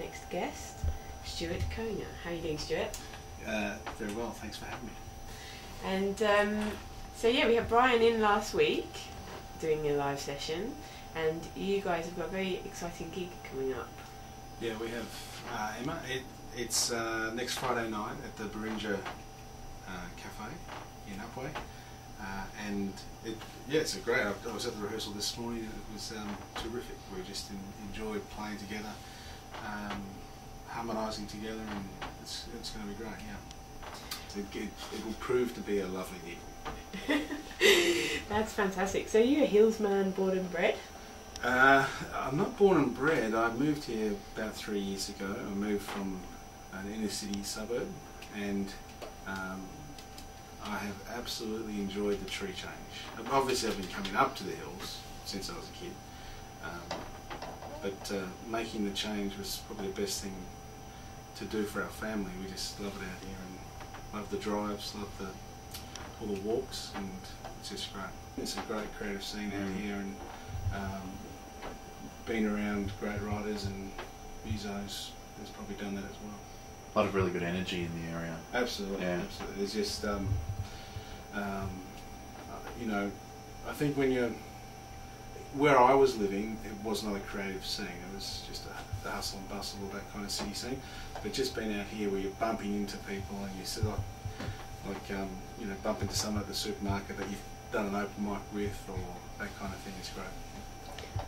next guest, Stewart Kohinga. How are you doing, Stewart? Very well, thanks for having me. And so yeah, we had Brian in last week doing a live session, and you guys have got a very exciting gig coming up. Yeah, we have Emma. It's next Friday night at the Burrinja Cafe in Upwey, and it's a great. I was at the rehearsal this morning. It was terrific. We just enjoyed playing together, harmonising together, and it's going to be great. Yeah, it will prove to be a lovely gig. That's fantastic. So you're a Hills man, born and bred? I'm not born and bred. I moved here about 3 years ago. I moved from an inner city suburb, and I have absolutely enjoyed the tree change. Obviously I've been coming up to the hills since I was a kid, but making the change was probably the best thing to do for our family. We just love it out here and love the drives, love all the walks, and it's just great. It's a great creative scene out here, and being around great writers and musos has probably done that as well. A lot of really good energy in the area. Absolutely, yeah. Absolutely. There's just, you know, I think when you're, where I was living, it was not a creative scene. It was just the hustle and bustle of that kind of city scene. But just being out here where you're bumping into people and you sort of, like, you know, bump into someone at the supermarket that you've done an open mic with, or that kind of thing is great.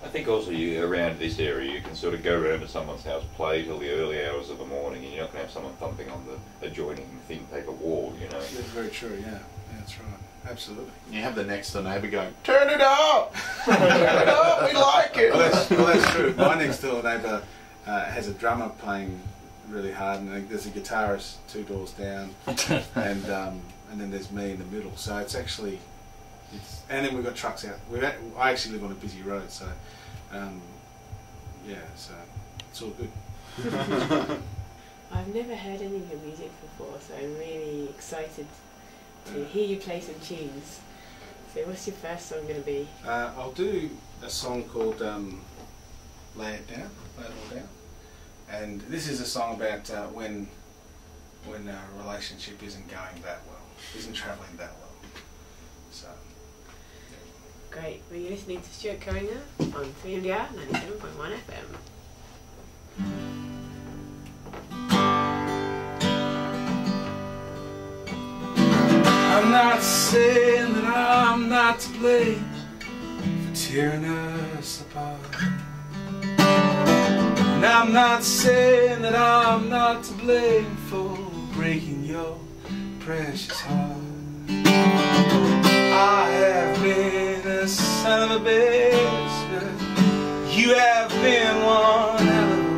I think also around this area you can sort of go around to someone's house, play till the early hours of the morning, and you're not going to have someone thumping on the adjoining thin paper wall, you know. That's very true, yeah. That's right. Absolutely. You have the next door neighbour going, "Turn it up! Turn it up, we like it!" Well, that's true. My next door neighbour has a drummer playing really hard, and there's a guitarist 2 doors down, and then there's me in the middle. So it's actually, and then we've got trucks out. I actually live on a busy road, so yeah, so it's all good. I've never heard any of your music before, so I'm really excited to hear you play some tunes. So what's your first song going to be? I'll do a song called Lay It All Down. And this is a song about when a relationship isn't going that well, isn't travelling that well. So, yeah. Great. Well, you're listening to Stewart Kohinga on 3MDR 97.1 FM. I'm not saying that I'm not to blame for tearing us apart. And I'm not saying that I'm not to blame for breaking your precious heart. I have been a son of a bitch, but you have been one hell of a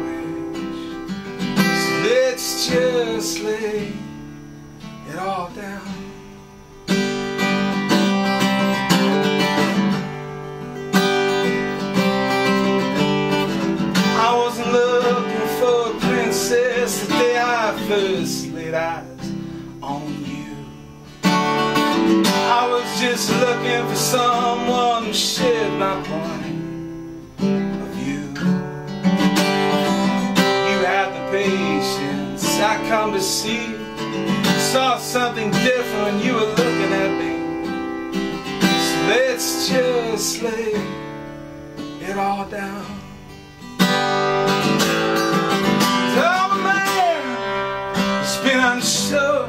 witch. So let's just lay it all down. The day I first laid eyes on you, I was just looking for someone to share my point of view. You had the patience I come to see, saw something different when you were looking at me. So let's just lay it all down. Been unsure,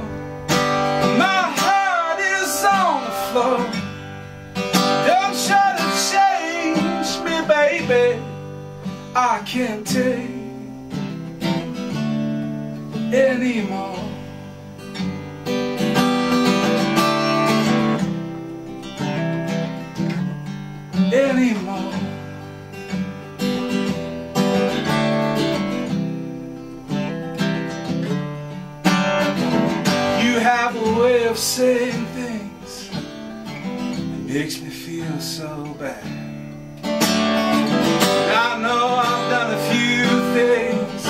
my heart is on the floor. Don't try to change me, baby, I can't take anymore. Anymore. Have a way of saying things that makes me feel so bad. I know I've done a few things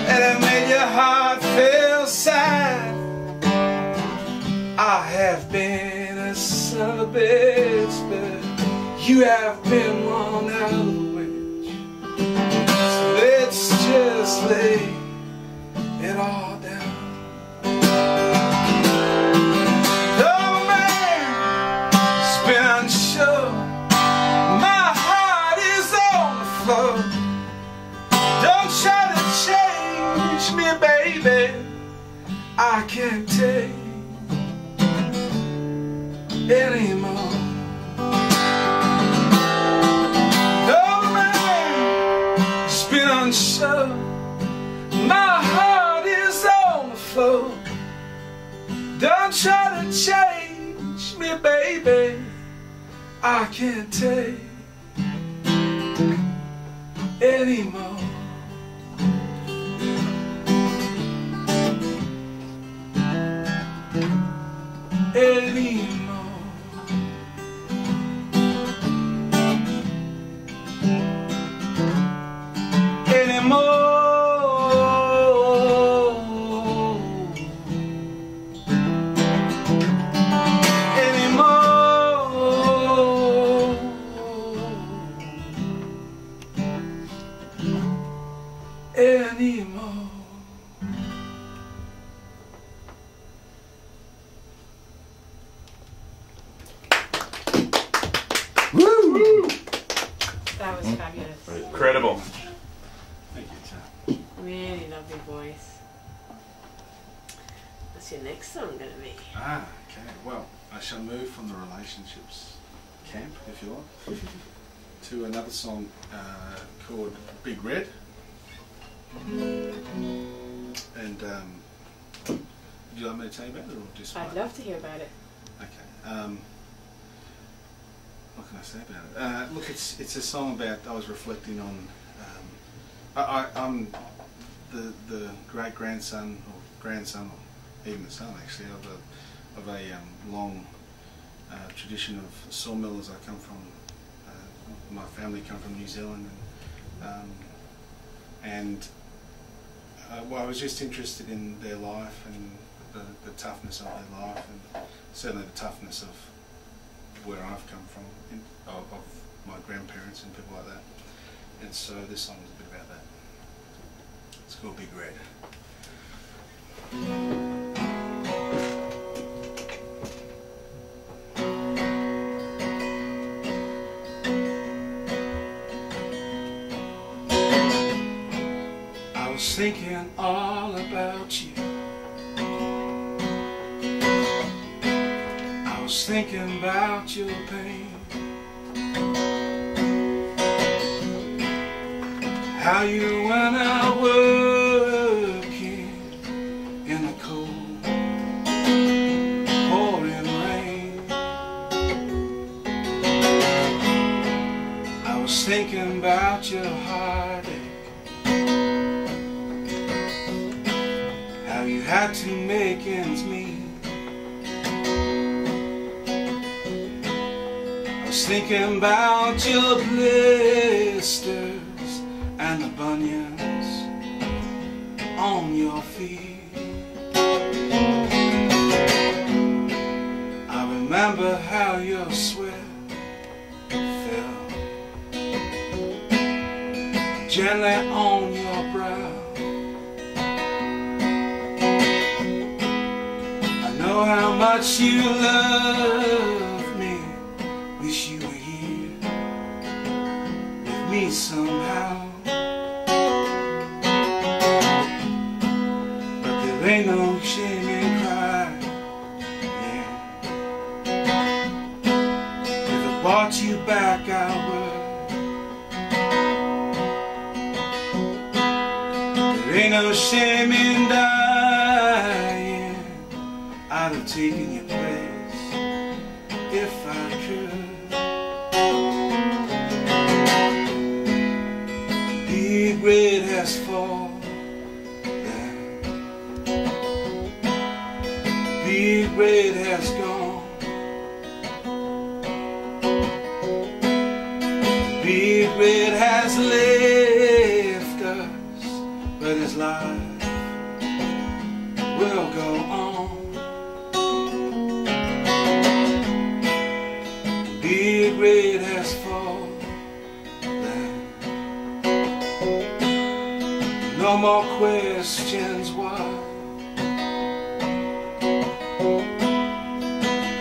that have made your heart feel sad. I have been a son of a bitch, but you have been one hell of a witch. So let's just lay it all down. The man has been unsure. My heart is on the floor. Don't try to change me, baby. I can't take anymore. The man has been unsure. My heart is on the floor. Don't try to change me, baby. I can't take anymore. Anymore. Anymore. Woo! That was fabulous. Incredible. Thank you, Tom. Really lovely voice. What's your next song going to be? Ah, okay. Well, I shall move from the relationships camp, if you like, to another song called Big Red. And would you like me to tell you about it, or just? I'd love to hear about it. Okay. What can I say about it? Look, it's a song about. I was reflecting on. I'm the great grandson or grandson, or even the son actually, of a long tradition of sawmillers. I come from. My family come from New Zealand, and well, I was just interested in their life and the toughness of their life, and certainly the toughness of where I've come from, of my grandparents and people like that. And so this song is a bit about that. It's called Big Red. I was thinking all about you. I was thinking about your pain, how you went out working in the cold, pouring rain. I was thinking about your heartache, how you had to make ends meet. I was thinking about your blisters and the bunions on your feet. I remember how your sweat fell gently on your brow. I know how much you love me. Wish you were here with me somehow. But there ain't no shame in crying, yeah. If it brought you back, I would. There ain't no shame in dying. I'd have taken your place if I could. Big red has fallen. Big red has gone. Big red has left us, but his life will go on. Big red has fallen. more questions why.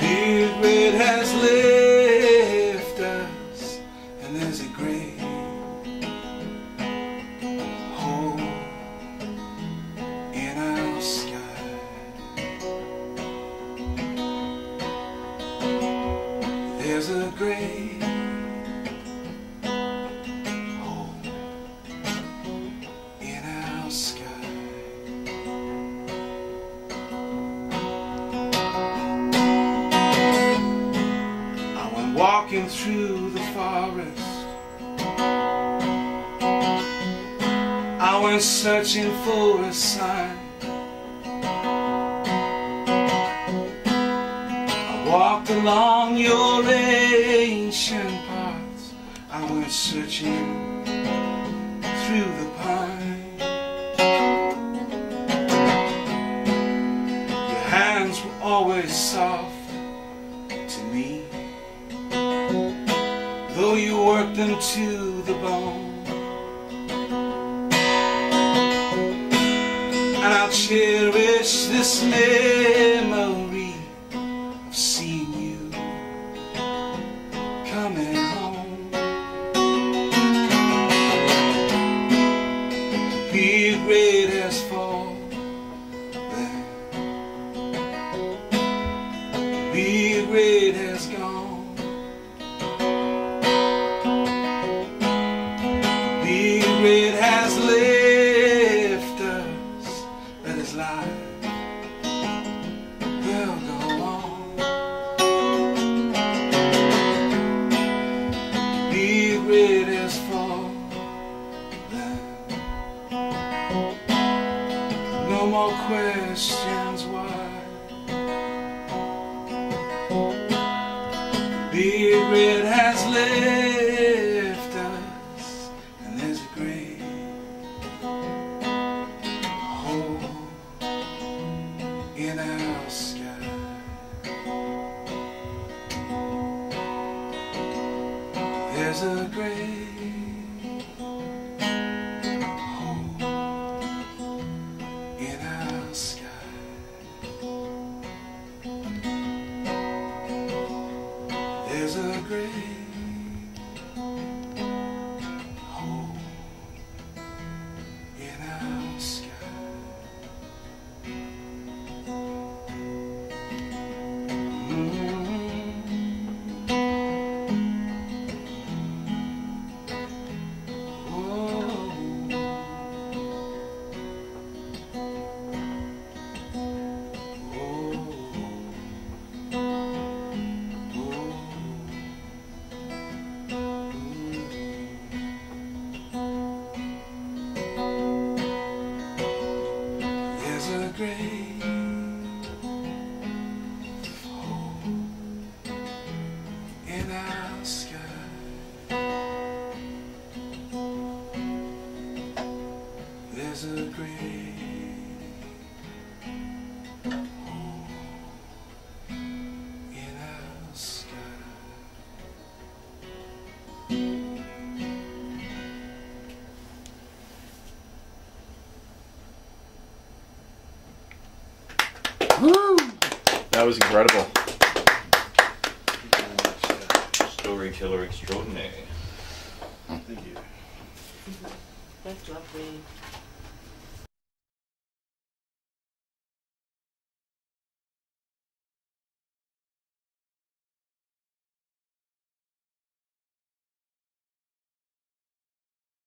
Big red has left us, and there's a great hole in our sky. There's a great hole in our sky. I went walking through the forest. I went searching for a sign. I walked along your ancient paths. I went searching through the pine. Your hands were always soft to me, though you worked them to the bone. And I'll cherish this memory of seeing you coming home. Big red has fallen, big red has gone. Big red has left us, but his life will go on. Big red has fallen, no more questions why. Big red has left us, and there's a great hole in our sky. There's a great hole in our sky. There's a great hole in our sky. There's a great hole in our sky. There's a great hole in our sky. That was incredible. Storyteller extraordinaire. Thank you. That's lovely.